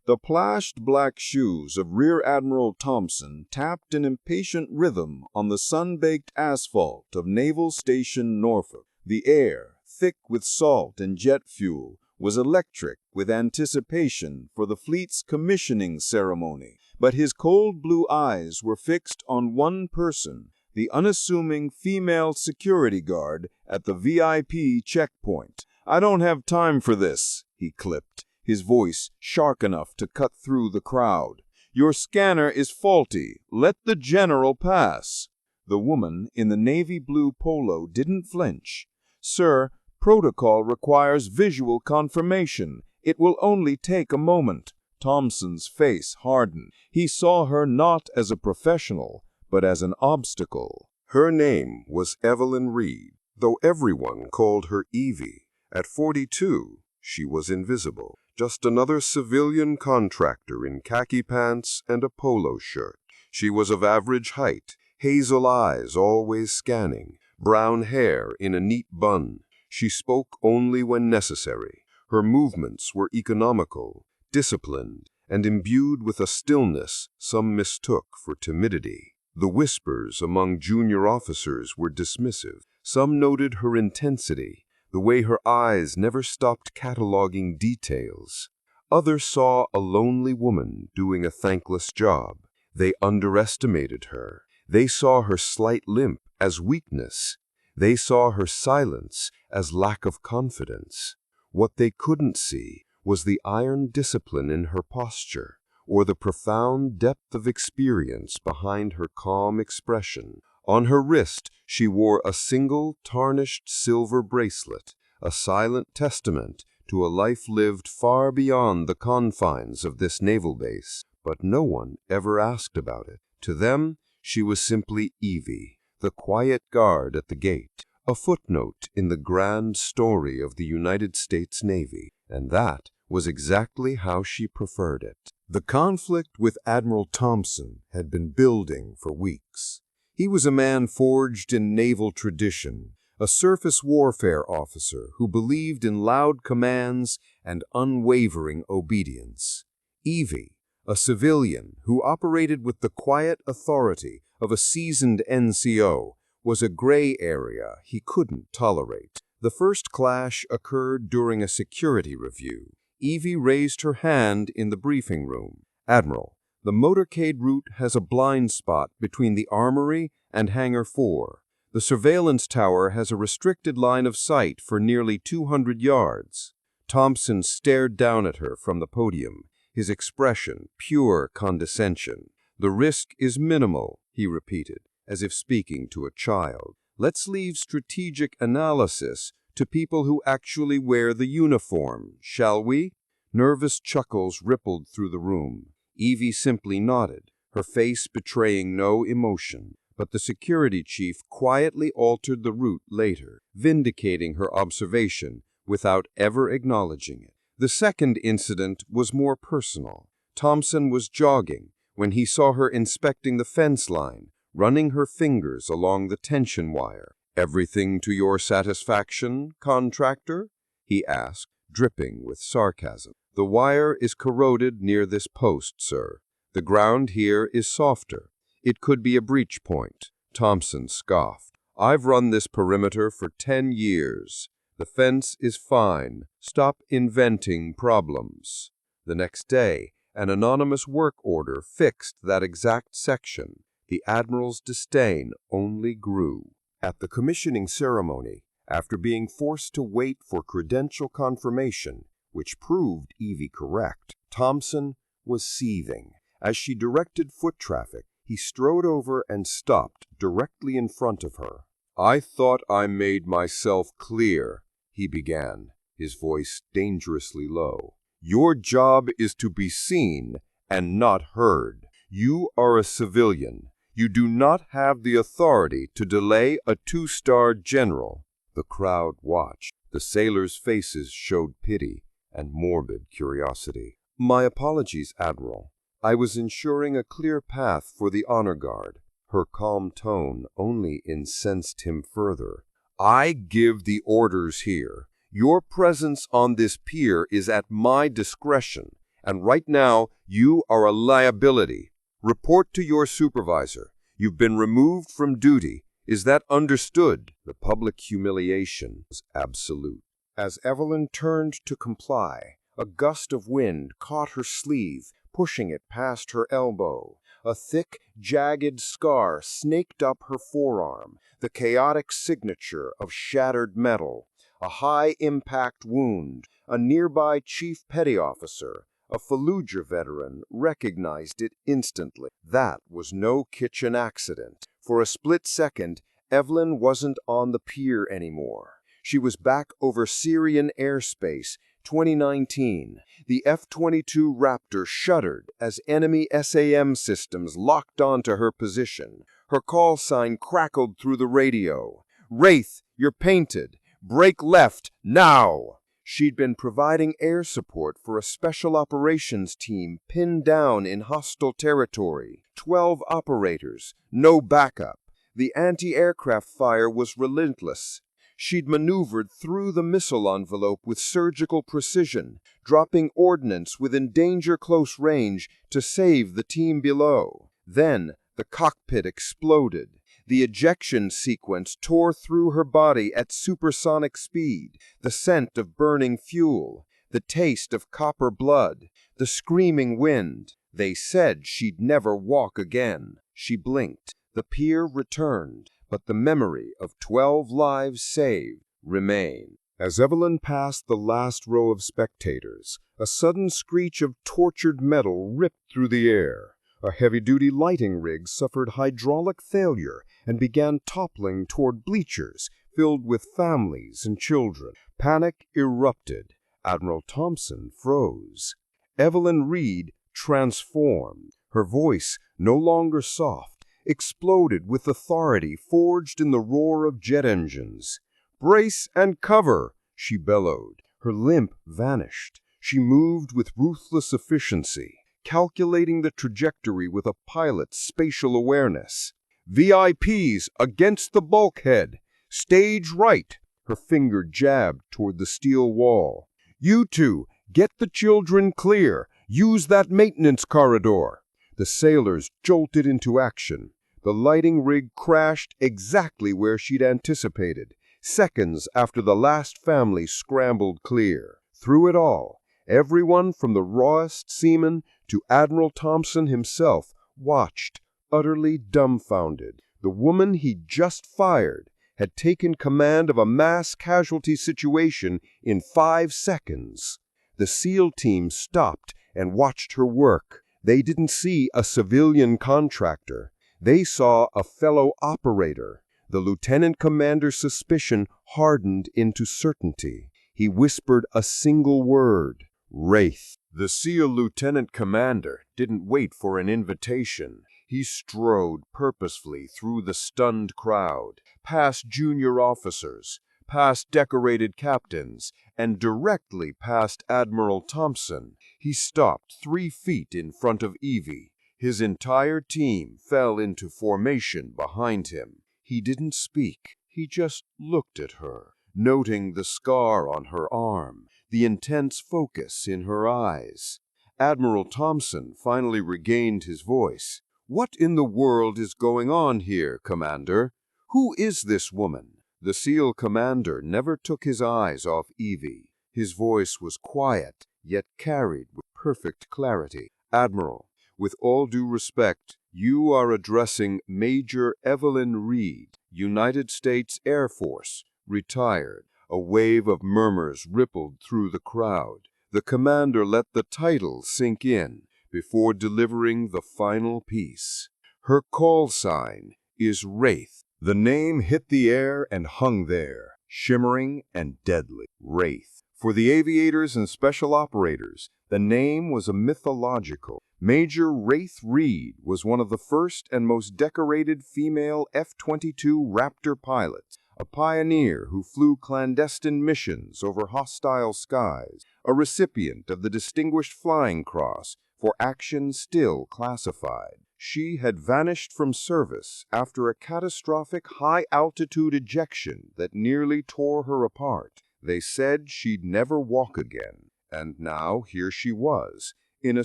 The plashed black shoes of Rear Admiral Thompson tapped an impatient rhythm on the sun-baked asphalt of Naval Station Norfolk. The air, thick with salt and jet fuel, was electric with anticipation for the fleet's commissioning ceremony. But his cold blue eyes were fixed on one person, the unassuming female security guard at the VIP checkpoint. "I don't have time for this," he clipped, his voice sharp enough to cut through the crowd. "Your scanner is faulty. Let the general pass." The woman in the navy blue polo didn't flinch. "Sir, protocol requires visual confirmation. It will only take a moment." Thompson's face hardened. He saw her not as a professional, but as an obstacle. Her name was Evelyn Reed, though everyone called her Evie. At 42, she was invisible. Just another civilian contractor in khaki pants and a polo shirt. She was of average height, hazel eyes always scanning, brown hair in a neat bun. She spoke only when necessary. Her movements were economical, disciplined, and imbued with a stillness some mistook for timidity. The whispers among junior officers were dismissive. Some noted her intensity, the way her eyes never stopped cataloging details. Others saw a lonely woman doing a thankless job. They underestimated her. They saw her slight limp as weakness. They saw her silence as lack of confidence. What they couldn't see was the iron discipline in her posture, or the profound depth of experience behind her calm expression. On her wrist, she wore a single tarnished silver bracelet, a silent testament to a life lived far beyond the confines of this naval base. But no one ever asked about it. To them, she was simply Evie, the quiet guard at the gate, a footnote in the grand story of the United States Navy, and that was exactly how she preferred it. The conflict with Admiral Thompson had been building for weeks. He was a man forged in naval tradition, a surface warfare officer who believed in loud commands and unwavering obedience. Evie, a civilian who operated with the quiet authority of a seasoned NCO, was a gray area he couldn't tolerate. The first clash occurred during a security review. Evie raised her hand in the briefing room. "Admiral, the motorcade route has a blind spot between the armory and Hangar 4. The surveillance tower has a restricted line of sight for nearly 200 yards. Thompson stared down at her from the podium, his expression pure condescension. "The risk is minimal," he repeated, as if speaking to a child. "Let's leave strategic analysis to people who actually wear the uniform, shall we?" Nervous chuckles rippled through the room. Evie simply nodded, her face betraying no emotion. But the security chief quietly altered the route later, vindicating her observation without ever acknowledging it. The second incident was more personal. Thompson was jogging when he saw her inspecting the fence line, running her fingers along the tension wire. "Everything to your satisfaction, contractor?" he asked, dripping with sarcasm. "The wire is corroded near this post, sir. The ground here is softer. It could be a breach point." Thompson scoffed. "I've run this perimeter for 10 years. The fence is fine. Stop inventing problems." The next day, an anonymous work order fixed that exact section. The Admiral's disdain only grew. At the commissioning ceremony, after being forced to wait for credential confirmation, which proved Evie correct, Thompson was seething. As she directed foot traffic, he strode over and stopped directly in front of her. "I thought I made myself clear," he began, his voice dangerously low. "Your job is to be seen and not heard. You are a civilian. You do not have the authority to delay a 2-star general." The crowd watched. The sailors' faces showed pity and morbid curiosity. "My apologies, Admiral. I was ensuring a clear path for the honor guard." Her calm tone only incensed him further. "I give the orders here. Your presence on this pier is at my discretion, And right now, you are a liability. Report to your supervisor. You've been removed from duty. Is that understood?" The public humiliation was absolute. As Evelyn turned to comply, a gust of wind caught her sleeve, pushing it past her elbow. A thick, jagged scar snaked up her forearm, the chaotic signature of shattered metal. A high-impact wound. A nearby chief petty officer, a Fallujah veteran, recognized it instantly. That was no kitchen accident. For a split second, Evelyn wasn't on the pier anymore. She was back over Syrian airspace, 2019. The F-22 Raptor shuddered as enemy SAM systems locked onto her position. Her call sign crackled through the radio. "Wraith, you're painted. Break left, now!" She'd been providing air support for a special operations team pinned down in hostile territory. 12 operators, no backup. The anti-aircraft fire was relentless. She'd maneuvered through the missile envelope with surgical precision, dropping ordnance within danger-close range to save the team below. Then the cockpit exploded. The ejection sequence tore through her body at supersonic speed. The scent of burning fuel, the taste of copper blood, the screaming wind. They said she'd never walk again. She blinked. The pier returned, but the memory of 12 lives saved remained. As Evelyn passed the last row of spectators, a sudden screech of tortured metal ripped through the air. A heavy-duty lighting rig suffered hydraulic failure and began toppling toward bleachers filled with families and children. Panic erupted. Admiral Thompson froze. Evelyn Reed transformed. Her voice, no longer soft, exploded with authority forged in the roar of jet engines. "Brace and cover!" she bellowed. Her limp vanished. She moved with ruthless efficiency, calculating the trajectory with a pilot's spatial awareness. "VIPs against the bulkhead! Stage right!" Her finger jabbed toward the steel wall. "You two, get the children clear. Use that maintenance corridor." The sailors jolted into action. The lighting rig crashed exactly where she'd anticipated, seconds after the last family scrambled clear. Through it all, everyone from the rawest seaman to Admiral Thompson himself watched, utterly dumbfounded. The woman he'd just fired had taken command of a mass casualty situation in 5 seconds. The SEAL team stopped and watched her work. They didn't see a civilian contractor. They saw a fellow operator. The lieutenant commander's suspicion hardened into certainty. He whispered a single word: "Wraith." The SEAL lieutenant commander didn't wait for an invitation. He strode purposefully through the stunned crowd, past junior officers, past decorated captains, and directly past Admiral Thompson. He stopped 3 feet in front of Evie. His entire team fell into formation behind him. He didn't speak. He just looked at her, noting the scar on her arm, the intense focus in her eyes. Admiral Thompson finally regained his voice. "What in the world is going on here, Commander? Who is this woman?" The SEAL commander never took his eyes off Evie. His voice was quiet, yet carried with perfect clarity. "Admiral, with all due respect, you are addressing Major Evelyn Reed, United States Air Force, retired." A wave of murmurs rippled through the crowd. The commander let the title sink in before delivering the final piece. "Her call sign is Wraith." The name hit the air and hung there, shimmering and deadly. Wraith. For the aviators and special operators, the name was a mythological. Major Wraith Reed was one of the first and most decorated female F-22 Raptor pilots, a pioneer who flew clandestine missions over hostile skies, a recipient of the Distinguished Flying Cross for action still classified. She had vanished from service after a catastrophic high-altitude ejection that nearly tore her apart. They said she'd never walk again, and now here she was, in a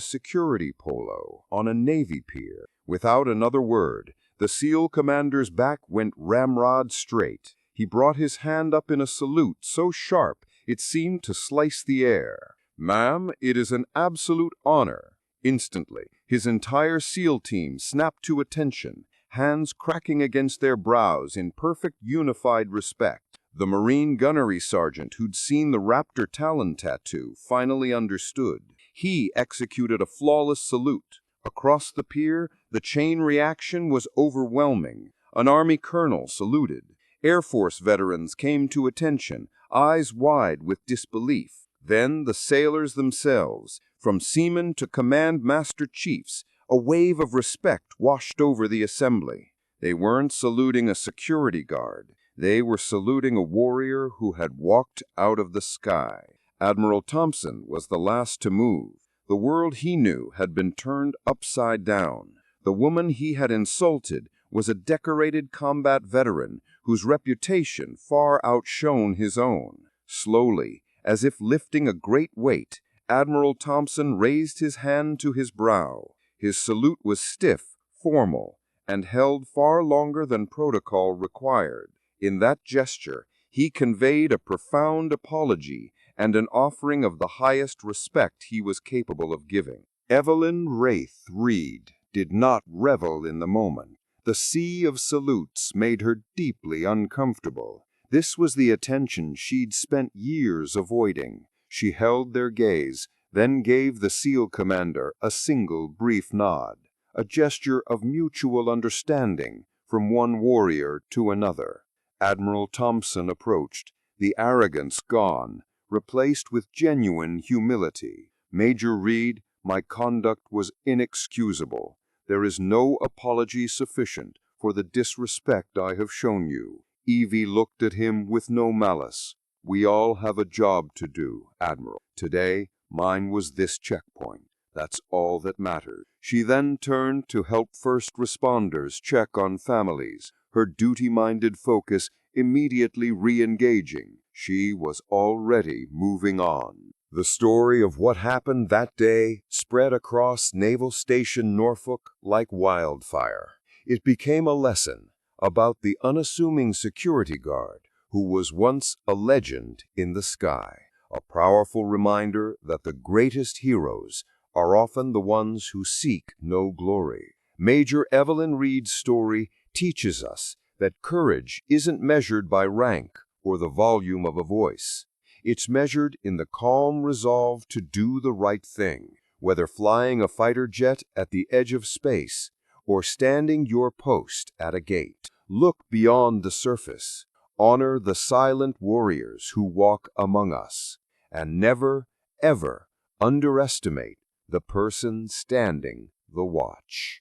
security polo on a Navy pier. Without another word, the SEAL commander's back went ramrod straight. He brought his hand up in a salute so sharp it seemed to slice the air. "Ma'am, it is an absolute honor." Instantly, his entire SEAL team snapped to attention, hands cracking against their brows in perfect unified respect. The Marine gunnery sergeant who'd seen the Raptor Talon tattoo finally understood. He executed a flawless salute. Across the pier, the chain reaction was overwhelming. An Army colonel saluted. Air Force veterans came to attention, eyes wide with disbelief. Then the sailors themselves, from seamen to command master chiefs, a wave of respect washed over the assembly. They weren't saluting a security guard. They were saluting a warrior who had walked out of the sky. Admiral Thompson was the last to move. The world he knew had been turned upside down. The woman he had insulted was a decorated combat veteran whose reputation far outshone his own. Slowly, as if lifting a great weight, Admiral Thompson raised his hand to his brow. His salute was stiff, formal, and held far longer than protocol required. In that gesture, he conveyed a profound apology and an offering of the highest respect he was capable of giving. Evelyn Reed did not revel in the moment. The sea of salutes made her deeply uncomfortable. This was the attention she'd spent years avoiding. She held their gaze, then gave the SEAL commander a single brief nod, a gesture of mutual understanding from one warrior to another. Admiral Thompson approached, the arrogance gone, replaced with genuine humility. "Major Reed, my conduct was inexcusable. There is no apology sufficient for the disrespect I have shown you." Evie looked at him with no malice. "We all have a job to do, Admiral. Today, mine was this checkpoint. That's all that matters." She then turned to help first responders check on families, her duty-minded focus immediately re-engaging. She was already moving on. The story of what happened that day spread across Naval Station Norfolk like wildfire. It became a lesson about the unassuming security guard who was once a legend in the sky. A powerful reminder that the greatest heroes are often the ones who seek no glory. Major Evelyn Reed's story teaches us that courage isn't measured by rank or the volume of a voice. It's measured in the calm resolve to do the right thing, whether flying a fighter jet at the edge of space or standing your post at a gate. Look beyond the surface, honor the silent warriors who walk among us, and never, ever underestimate the person standing the watch.